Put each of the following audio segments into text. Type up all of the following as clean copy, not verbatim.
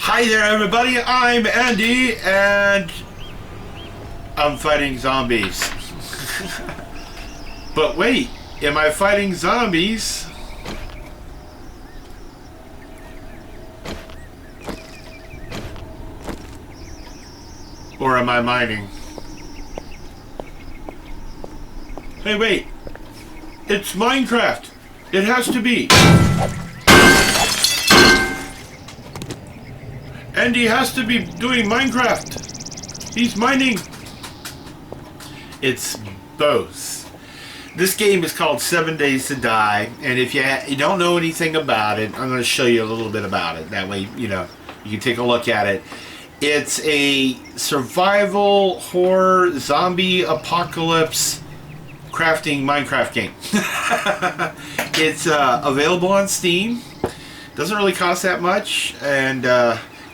Hi there, everybody. I'm Andy, and I'm fighting zombies. But wait, am I fighting zombies? Or am I mining? Hey, wait. It's Minecraft. It has to be. Andy has to be doing Minecraft. He's mining. It's both. This game is called 7 Days to Die, and if you don't know anything about it, I'm going to show you a little bit about it. That way, you can take a look at it. It's a survival horror zombie apocalypse crafting Minecraft game. It's available on Steam. Doesn't really cost that much, and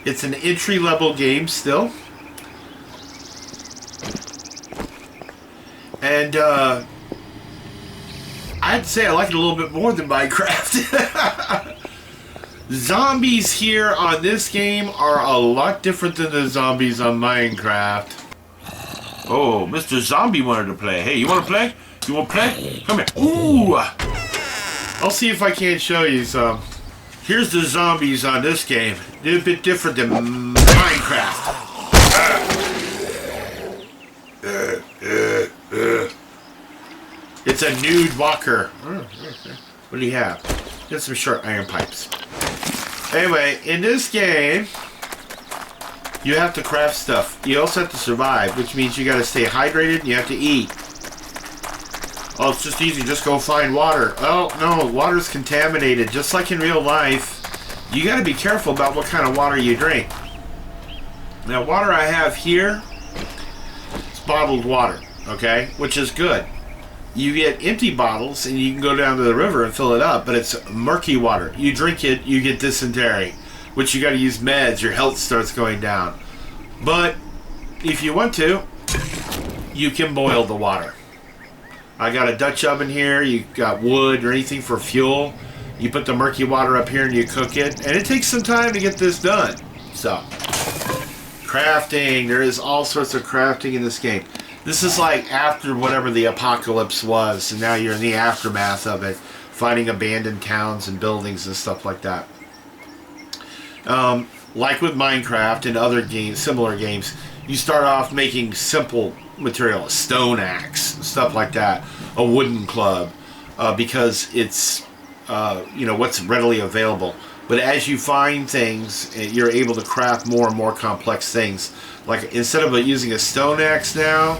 it's an entry-level game still. And I'd say I like it a little bit more than Minecraft. Zombies here on this game are a lot different than the zombies on Minecraft. Oh, Mr. Zombie wanted to play. Hey, you want to play? You want to play? Come here. Ooh! I'll see if I can't show you some. Here's the zombies on this game. They're a bit different than Minecraft. It's a nude walker. What do you have? Get some short iron pipes. Anyway, in this game, you have to craft stuff. You also have to survive, which means you got to stay hydrated and you have to eat. Oh, it's just easy. Just go find water. Oh, no. Water's contaminated. Just like in real life, you got to be careful about what kind of water you drink. Now, water I have here is bottled water, okay? Which is good. You get empty bottles and you can go down to the river and fill it up, but it's murky water. You drink it, you get dysentery, which you got to use meds. Your health starts going down. But if you want to, you can boil the water. I got a Dutch oven here. You got wood or anything for fuel. You put the murky water up here and you cook it. And it takes some time to get this done. So, crafting. There is all sorts of crafting in this game. This is like after whatever the apocalypse was. And now you're in the aftermath of it. Finding abandoned towns and buildings and stuff like that. Like with Minecraft and other games, similar games, you start off making simple material, a stone axe, stuff like that, a wooden club, because it's what's readily available. But as you find things, you're able to craft more and more complex things. Like instead of using a stone axe now,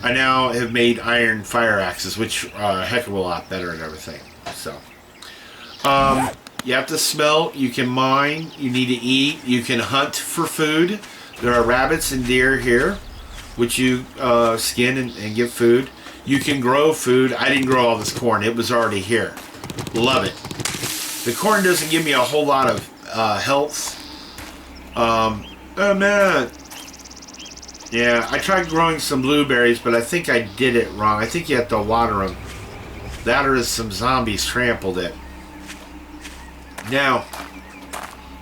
I now have made iron fire axes, which are a heck of a lot better and everything. So you have to smelt, you can mine, you need to eat, you can hunt for food. There are rabbits and deer here, which you skin and give food. You can grow food. I didn't grow all this corn. It was already here. Love it. The corn doesn't give me a whole lot of health. Oh, man. Yeah, I tried growing some blueberries, but I think I did it wrong. I think you have to water them. That or some zombies trampled it. Now,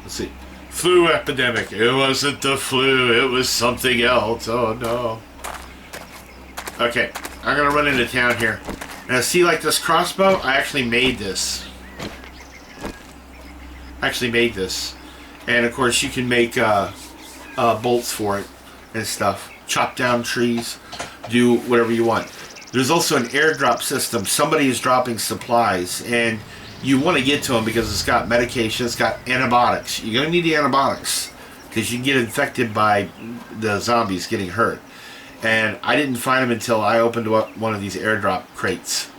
let's see. Flu epidemic. It wasn't the flu. It was something else. Oh, no. Okay. I'm going to run into town here. Now, see, like this crossbow? I actually made this. And, of course, you can make bolts for it and stuff. Chop down trees. Do whatever you want. There's also an airdrop system. Somebody is dropping supplies, and you want to get to them because it's got medication, it's got antibiotics. You're going to need the antibiotics because you can get infected by the zombies getting hurt. And I didn't find them until I opened up one of these airdrop crates.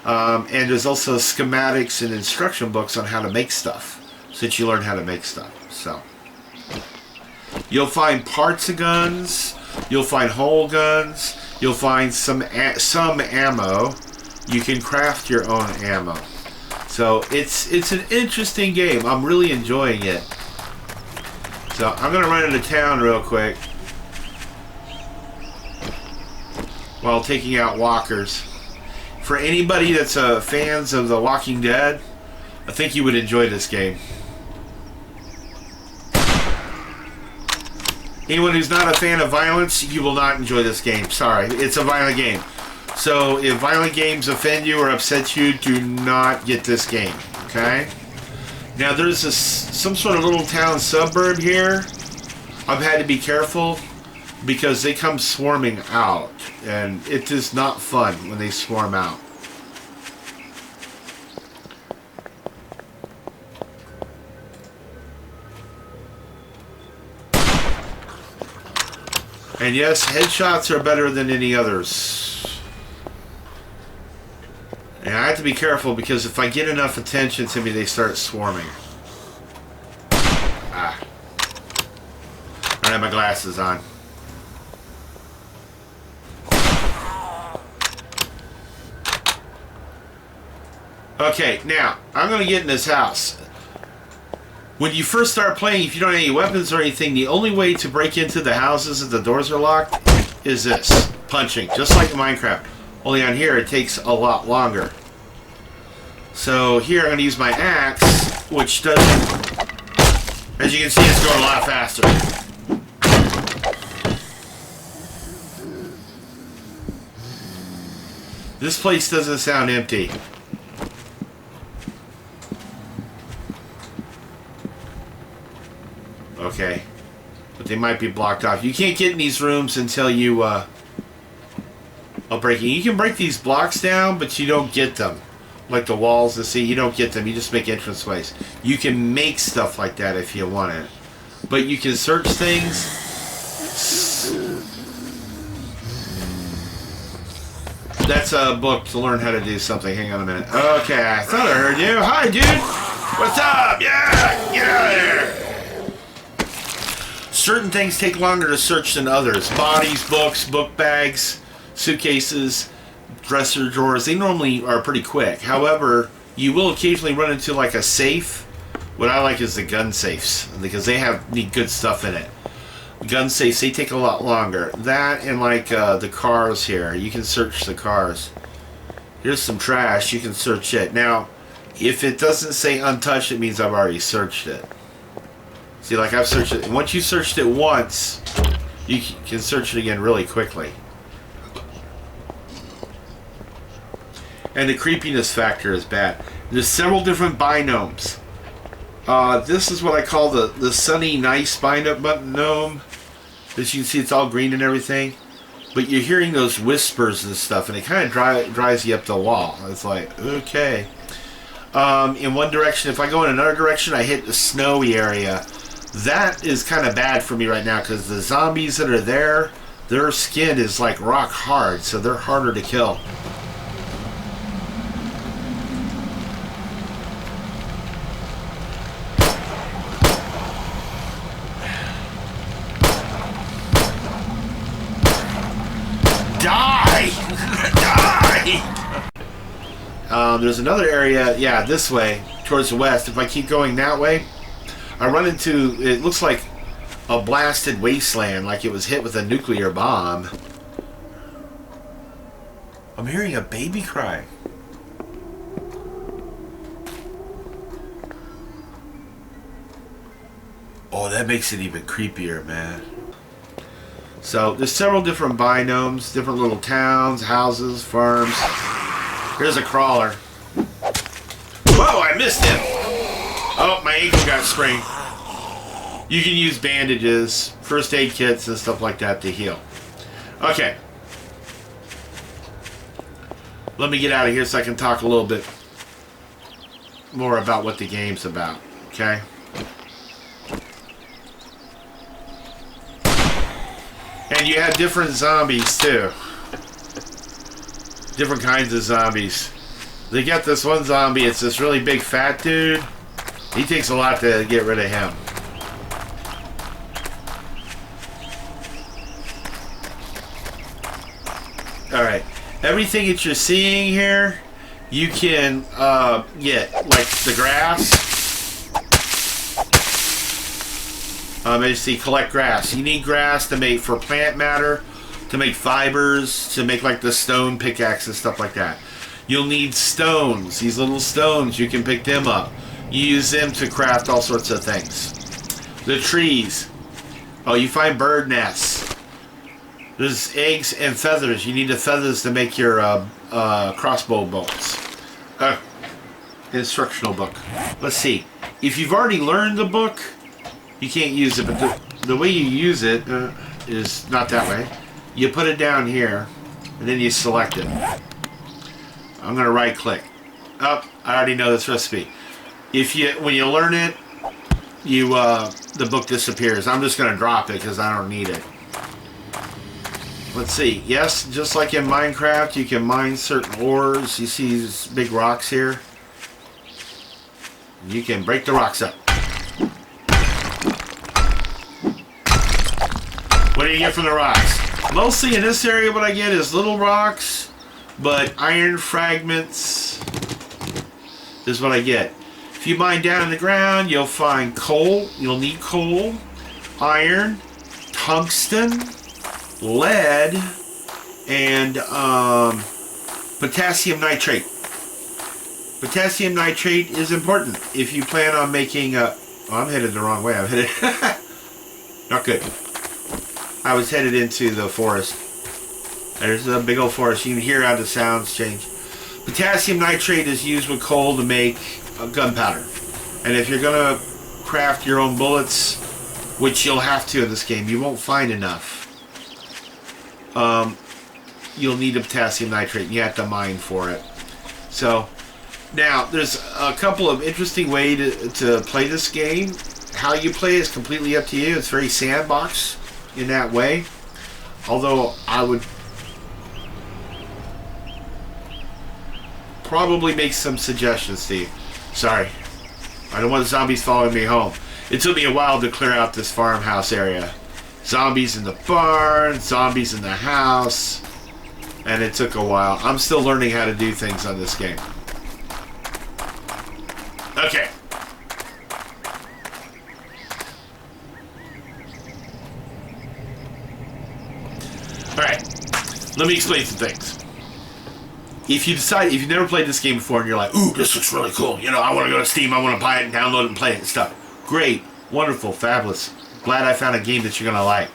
And there's also schematics and instruction books on how to make stuff, so that you learn how to make stuff. So you'll find parts of guns, you'll find whole guns, you'll find some ammo. You can craft your own ammo. So it's an interesting game. I'm really enjoying it. So I'm going to run into town real quick while taking out walkers. For anybody that's fans of The Walking Dead, I think you would enjoy this game. Anyone who's not a fan of violence, you will not enjoy this game. Sorry, it's a violent game. So if violent games offend you or upset you, do not get this game, okay? Now there's some sort of little town suburb here. I've had to be careful because they come swarming out, and it is not fun when they swarm out. And yes, headshots are better than any others. And I have to be careful because if I get enough attention to me, they start swarming. Ah. I don't have my glasses on. Okay, now, I'm going to get in this house. When you first start playing, if you don't have any weapons or anything, the only way to break into the houses if the doors are locked is this. Punching, just like in Minecraft. Only on here, it takes a lot longer. So here, I'm going to use my axe, which doesn't... As you can see, it's going a lot faster. This place doesn't sound empty. Okay. But they might be blocked off. You can't get in these rooms until you, I'll break it. You can break these blocks down, but you don't get them. Like the walls, you see, you don't get them. You just make entranceways. You can make stuff like that if you want it. But you can search things. That's a book to learn how to do something. Hang on a minute. Okay, I thought I heard you. Hi, dude. What's up? Yeah, get out of here. Certain things take longer to search than others. Bodies, books, book bags, suitcases, dresser drawers. They normally are pretty quick. However, you will occasionally run into like a safe. What I like is the gun safes because they need good stuff in it. Gun safes, they take a lot longer. That and like the cars here. You can search the cars. Here's some trash. You can search it. Now, if it doesn't say untouched, it means I've already searched it. See, like I've searched it. Once you searched it once, you can search it again really quickly. And the creepiness factor is bad. There's several different binomes. This is what I call the sunny, nice binome. As you can see, it's all green and everything. But you're hearing those whispers and stuff, and it kind of drives you up the wall. It's like, okay. In one direction, if I go in another direction, I hit the snowy area. That is kind of bad for me right now because the zombies that are there, their skin is like rock hard, so they're harder to kill. Die! Die! There's another area, yeah, this way, towards the west. If I keep going that way, I run into, it looks like a blasted wasteland, like it was hit with a nuclear bomb. I'm hearing a baby cry. Oh, that makes it even creepier, man. So, there's several different binomes, different little towns, houses, farms. Here's a crawler. Whoa, I missed him! Oh, my ankle got sprained. You can use bandages, first aid kits, and stuff like that to heal. Okay. Let me get out of here so I can talk a little bit more about what the game's about. Okay? And you have different zombies, too. Different kinds of zombies. They got this one zombie, it's this really big fat dude. He takes a lot to get rid of him. Alright. Everything that you're seeing here, you can get. Like the grass. As you see, collect grass. You need grass to make for plant matter, to make fibers, to make like the stone pickaxe and stuff like that. You'll need stones. These little stones, you can pick them up. You use them to craft all sorts of things. The trees. Oh, you find bird nests. There's eggs and feathers. You need the feathers to make your crossbow bolts. Instructional book. Let's see. If you've already learned the book, you can't use it, but the way you use it is not that way. You put it down here, and then you select it. I'm going to right click. Oh, I already know this recipe. When you learn it, the book disappears. I'm just going to drop it because I don't need it. Let's see. Yes, just like in Minecraft, you can mine certain ores. You see these big rocks here? You can break the rocks up. What do you get from the rocks? Mostly in this area what I get is little rocks, but iron fragments is what I get. If you mine down in the ground, you'll find coal. You'll need coal, iron, tungsten, lead, and potassium nitrate. Potassium nitrate is important if you plan on making a... Oh, I'm headed the wrong way. I'm headed... Not good. I was headed into the forest. There's a big old forest. You can hear how the sounds change. Potassium nitrate is used with coal to make gunpowder. And if you're going to craft your own bullets, which you'll have to in this game, you won't find enough. You'll need the potassium nitrate, and you have to mine for it. So, now, there's a couple of interesting ways to play this game. How you play is completely up to you. It's very sandbox in that way. Although, I would probably make some suggestions to you. Sorry. I don't want zombies following me home. It took me a while to clear out this farmhouse area. Zombies in the barn, zombies in the house, and it took a while. I'm still learning how to do things on this game. Okay. Alright. Let me explain some things. If you've never played this game before and you're like, ooh, this looks really cool. You know, I want to go to Steam, I want to buy it and download it and play it and stuff. Great. Wonderful. Fabulous. Glad I found a game that you're going to like.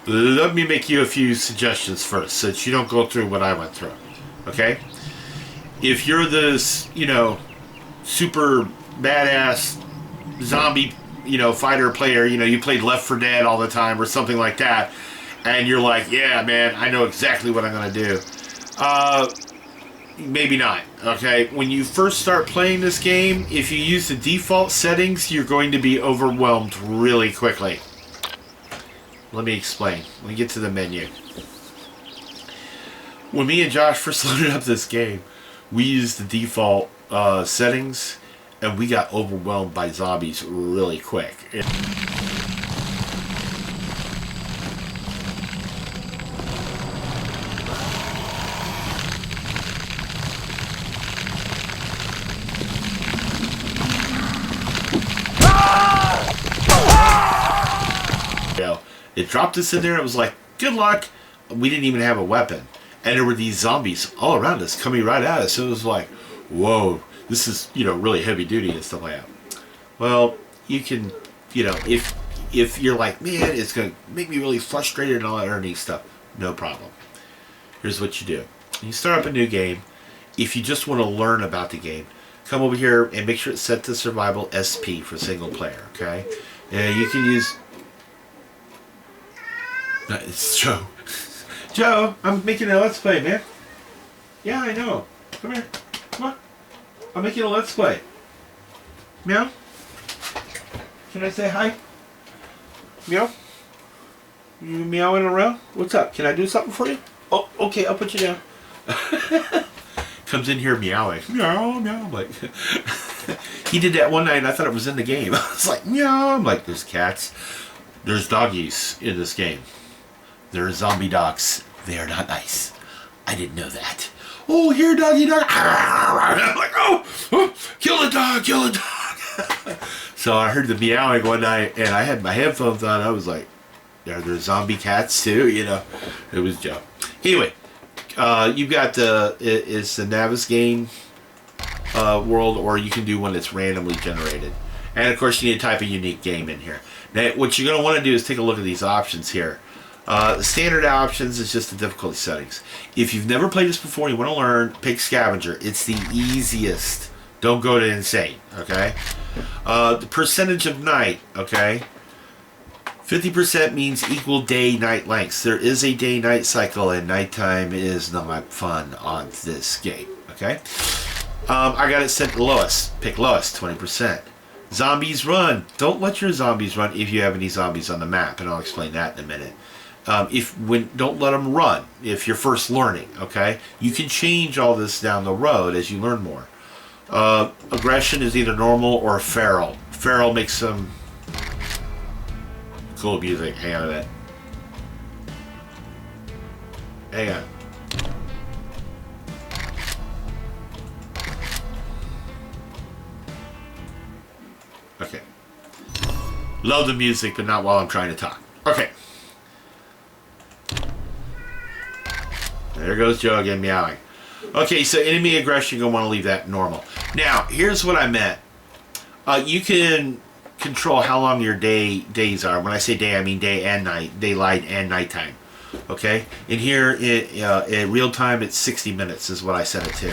Let me make you a few suggestions first so that you don't go through what I went through. Okay? If you're this, super badass zombie, fighter player, you played Left 4 Dead all the time or something like that, and you're like, yeah, man, I know exactly what I'm going to do. Maybe not, okay? When you first start playing this game, if you use the default settings, you're going to be overwhelmed really quickly. Let me explain. Let me get to the menu. When me and Josh first loaded up this game, we used the default settings, and we got overwhelmed by zombies really quick. It dropped us in there. It was like, good luck. We didn't even have a weapon. And there were these zombies all around us coming right at us. So it was like, whoa, this is, really heavy duty and stuff like that. Well, you can, if you're like, man, it's going to make me really frustrated and all that earning stuff, no problem. Here's what you do. You start up a new game. If you just want to learn about the game, come over here and make sure it's set to survival SP for single player, okay? And you can use... It's Joe. Joe, I'm making a Let's Play, man. Yeah, I know. Come here. Come on. I'm making a Let's Play. Meow? Can I say hi? Meow? You meowing around? What's up? Can I do something for you? Oh, okay, I'll put you down. Comes in here meowing. Meow, meow. I'm like, he did that one night and I thought it was in the game. I was like, meow. I'm like, there's cats. There's doggies in this game. There are zombie dogs. They are not nice. I didn't know that. Oh, here, doggy dog. I'm like, oh, kill the dog, kill the dog. So I heard the meowing one night, and I had my headphones on. I was like, are there zombie cats too? It was Joe. Anyway, you've got it's the Navis game world, or you can do one that's randomly generated. And of course, you need to type a unique game in here. Now, what you're going to want to do is take a look at these options here. The standard options is just the difficulty settings. If you've never played this before, you want to learn, pick Scavenger. It's the easiest. Don't go to insane, okay? The percentage of night, okay? 50% means equal day-night lengths. There is a day-night cycle, and nighttime is not fun on this game, okay? I got it set to lowest. Pick lowest, 20%. Zombies run. Don't let your zombies run if you have any zombies on the map, and I'll explain that in a minute. Don't let them run if you're first learning, okay? You can change all this down the road as you learn more. Aggression is either normal or feral. Feral makes some cool music. Hang on a minute. Hang on. Okay. Love the music, but not while I'm trying to talk. Okay. There goes Joe again meowing. Okay, so enemy aggression, you're going to want to leave that normal. Now, here's what I meant. You can control how long your days are. When I say day, I mean day and night. Daylight and nighttime. Okay? In here, in real time, it's 60 minutes is what I set it to.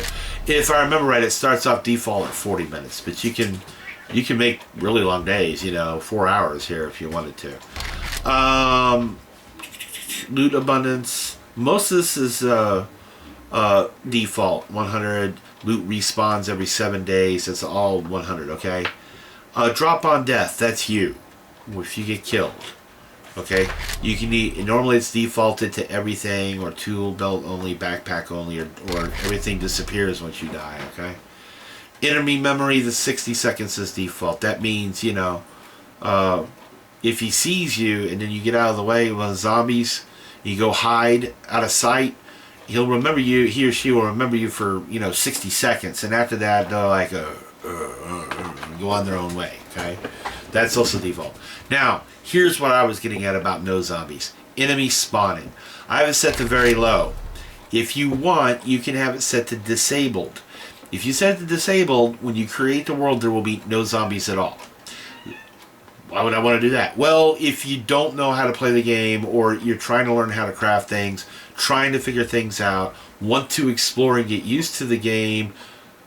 If I remember right, it starts off default at 40 minutes. But you can make really long days, 4 hours here if you wanted to. Loot abundance. Most of this is default, 100. Loot respawns every 7 days. It's all 100, okay? Drop on death, that's you. If you get killed, okay? You can normally it's defaulted to everything, or tool belt only, backpack only, or everything disappears once you die, okay? Enemy memory, the 60 seconds is default. That means, if he sees you and then you get out of the way, one of the zombies, you go hide out of sight, he'll remember you, he or she will remember you for, 60 seconds. And after that, they'll like, go on their own way, okay? That's also default. Now, here's what I was getting at about no zombies. Enemy spawning. I have it set to very low. If you want, you can have it set to disabled. If you set it to disabled, when you create the world, there will be no zombies at all. Why would I want to do that? Well, if you don't know how to play the game, or you're trying to learn how to craft things, trying to figure things out, want to explore and get used to the game,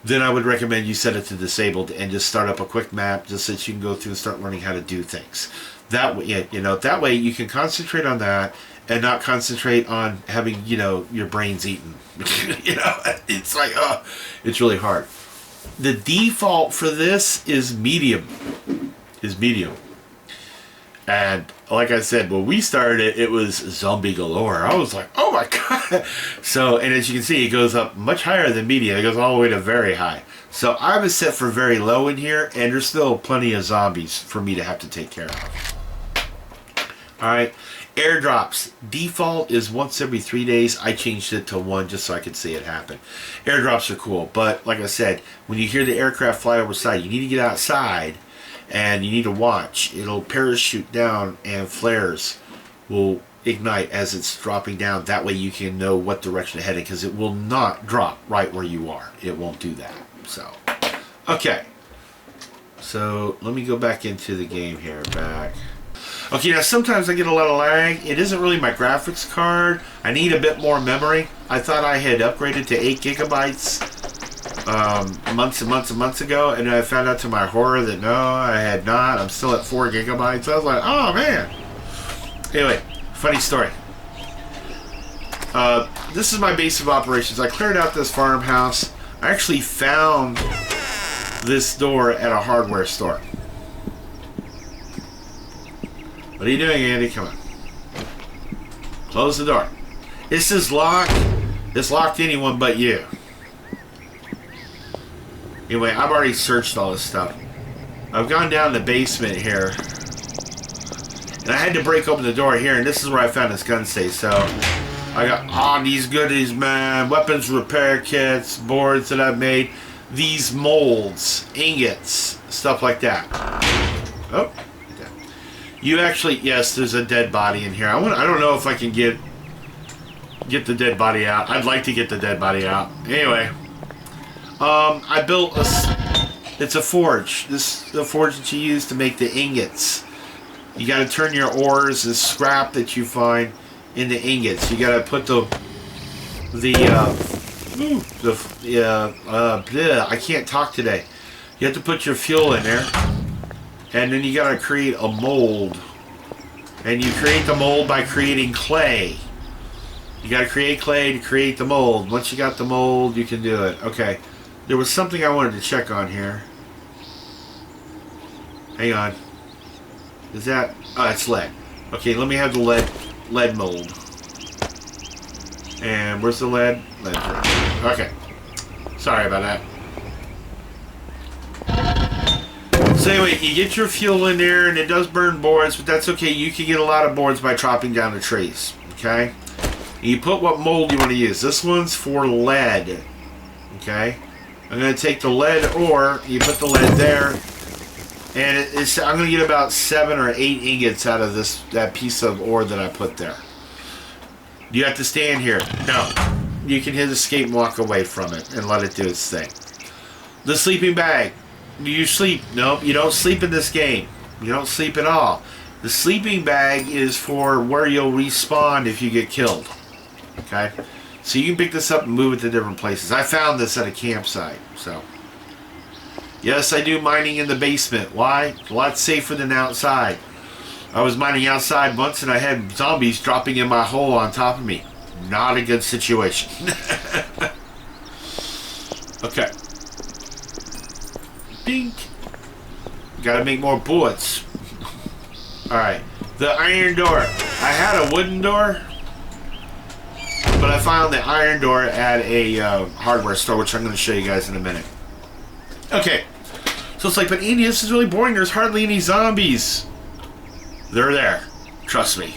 then I would recommend you set it to disabled and just start up a quick map just so that you can go through and start learning how to do things. That way, that way you can concentrate on that and not concentrate on having, your brains eaten. It's like, it's really hard. The default for this is medium. And like I said, when we started it was zombie galore. I was like, oh my god. So, and as you can see, it goes up much higher than medium. It goes all the way to very high. So I was set for very low in here, and there's still plenty of zombies for me to have to take care of. Alright, airdrops. Default is once every 3 days. I changed it to 1 just so I could see it happen. Airdrops are cool, but like I said, when you hear the aircraft fly overside, you need to get outside and you need to watch. It'll parachute down and flares will ignite as it's dropping down. That way you can know what direction to head in, because it will not drop right where you are. It won't do that. So, okay. So, let me go back into the game here. Back. Okay, now sometimes I get a lot of lag. It isn't really my graphics card. I need a bit more memory. I thought I had upgraded to 8 gigabytes months and months and months ago, and I found out to my horror that no, I had not. I'm still at 4 gigabytes. I was like, oh man. Anyway, funny story. This is my base of operations. I cleared out this farmhouse. I actually found this door at a hardware store. What are you doing, Andy? Come on. Close the door. This is locked. It's locked to anyone but you. Anyway, I've already searched all this stuff. I've gone down the basement here. And I had to break open the door here, and this is where I found this gun safe. So, I got all these goodies, man. Weapons repair kits, boards that I've made. These molds, ingots, stuff like that. Oh. You actually, yes, there's a dead body in here. I don't know if I can get the dead body out. I'd like to get the dead body out. Anyway, I built a... It's a forge. This is the forge that you use to make the ingots. You got to turn your ores, the scrap that you find, into ingots. You got to put I can't talk today. You have to put your fuel in there, and then you got to create a mold. And you create the mold by creating clay. You got to create clay to create the mold. Once you got the mold, you can do it. Okay. There was something I wanted to check on here. Hang on. Is that... Oh, it's lead. Okay, let me have the lead mold. And where's the lead? Lead. Okay. Sorry about that. So anyway, you get your fuel in there, and it does burn boards, but that's okay. You can get a lot of boards by chopping down the trees. Okay? You put what mold you want to use. This one's for lead. Okay? I'm going to take the lead ore, you put the lead there, and I'm going to get about 7 or 8 ingots out of that piece of ore that I put there. You have to stand here. No. You can hit escape and walk away from it and let it do its thing. The sleeping bag. Do you sleep? Nope, you don't sleep in this game. You don't sleep at all. The sleeping bag is for where you'll respawn if you get killed. Okay? So you can pick this up and move it to different places. I found this at a campsite. So, yes, I do mining in the basement. Why? A lot safer than outside. I was mining outside once and I had zombies dropping in my hole on top of me. Not a good situation. Okay. Bink. Gotta make more bullets. Alright. The iron door. I had a wooden door, but I found the iron door at a hardware store, which I'm going to show you guys in a minute. Okay. So it's like, but Andy, this is really boring. There's hardly any zombies. They're there. Trust me.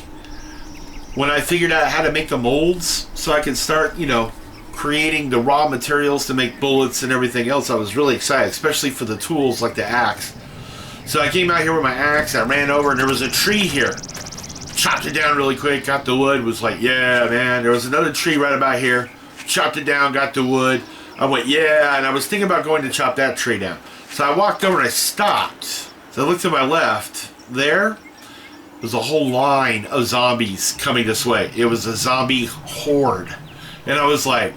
When I figured out how to make the molds so I could start, creating the raw materials to make bullets and everything else, I was really excited, especially for the tools like the axe. So I came out here with my axe, I ran over, and there was a tree here. Chopped it down really quick, got the wood, was like, yeah, man. There was another tree right about here. Chopped it down, got the wood. I went, yeah, and I was thinking about going to chop that tree down. So I walked over and I stopped. So I looked to my left. There was a whole line of zombies coming this way. It was a zombie horde. And I was like,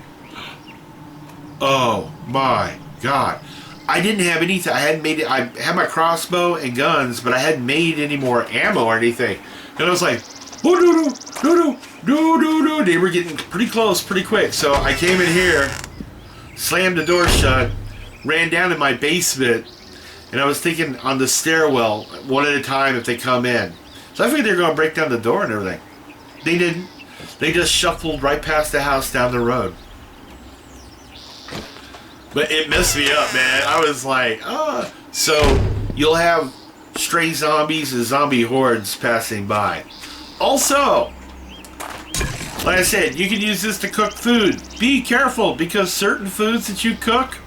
oh my God. I didn't have anything. I hadn't made it. I had my crossbow and guns, but I hadn't made any more ammo or anything. And I was like, oh, do. They were getting pretty close pretty quick. So I came in here, slammed the door shut, ran down to my basement, and I was thinking on the stairwell, one at a time if they come in. So I figured they were going to break down the door and everything. They didn't. They just shuffled right past the house down the road. But it messed me up, man. I was like, ah. So you'll have stray zombies and zombie hordes passing by. Also, like I said, you can use this to cook food. Be careful, because certain foods that you cook,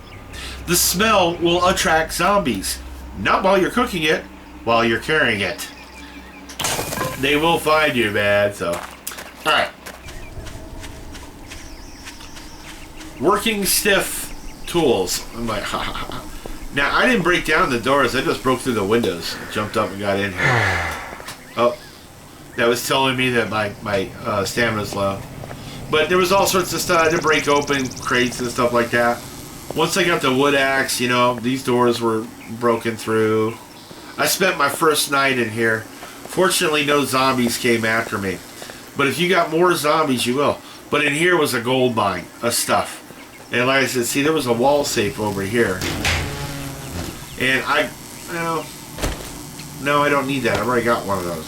the smell will attract zombies. Not while you're cooking it, while you're carrying it. They will find you, man. So, alright. Working stiff tools. I'm like, ha ha ha. Now, I didn't break down the doors. I just broke through the windows. Jumped up and got in here. Oh. That was telling me that my stamina's low. But there was all sorts of stuff. I had to break open crates and stuff like that. Once I got the wood axe, these doors were broken through. I spent my first night in here. Fortunately, no zombies came after me. But if you got more zombies, you will. But in here was a gold mine of stuff. And like I said, see, there was a wall safe over here. And no, I don't need that. I've already got one of those.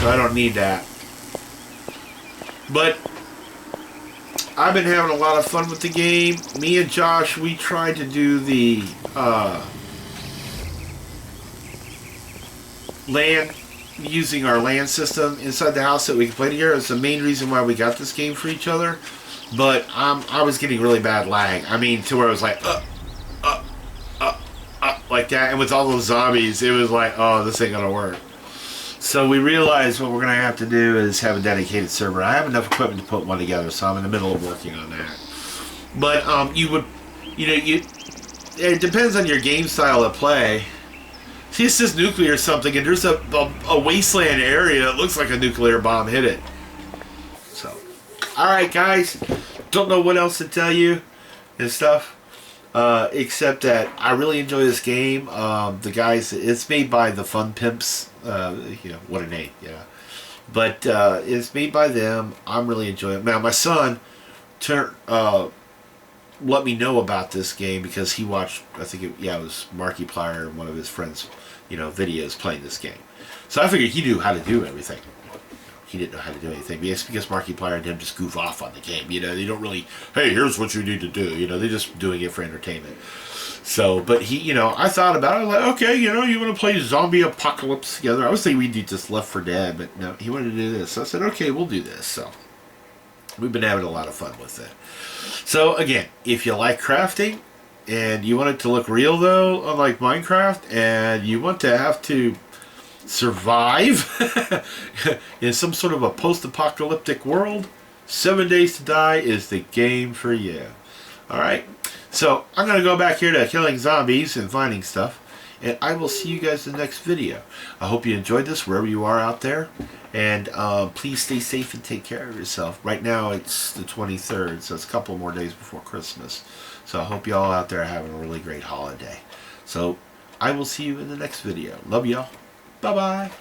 So I don't need that. But I've been having a lot of fun with the game. Me and Josh, we tried to do the LAN, using our LAN system inside the house that we can play together. It's the main reason why we got this game for each other. But I was getting really bad lag. I mean, to where I was like, like that. And with all those zombies, it was like, oh, this ain't gonna work. So we realized what we're gonna have to do is have a dedicated server. I have enough equipment to put one together, so I'm in the middle of working on that. But it depends on your game style of play. See, it's just nuclear or something, and there's a wasteland area. It looks like a nuclear bomb hit it. So, all right, guys. Don't know what else to tell you and stuff, except that I really enjoy this game. The guys, it's made by the Fun Pimps. You know, what a name, yeah. But it's made by them. I'm really enjoying it. Now, my son let me know about this game because he watched, I think it was Markiplier and one of his friends, videos playing this game. So I figured he knew how to do everything. He didn't know how to do anything. But it's because Markiplier and him just goof off on the game. They don't really, hey, here's what you need to do. They're just doing it for entertainment. So, but he, I thought about it. I was like, okay, you want to play Zombie Apocalypse together. I was thinking we'd do just Left 4 Dead, but no, he wanted to do this. So I said, okay, we'll do this. So we've been having a lot of fun with it. So again, if you like crafting and you want it to look real though, unlike Minecraft, and you want to have to survive in some sort of a post-apocalyptic world, 7 Days to Die is the game for you. Alright, so I'm going to go back here to killing zombies and finding stuff, and I will see you guys in the next video. I hope you enjoyed this wherever you are out there. And please stay safe and take care of yourself. Right now it's the 23rd, so it's a couple more days before Christmas. So I hope you all out there are having a really great holiday. So I will see you in the next video. Love y'all. Bye-bye.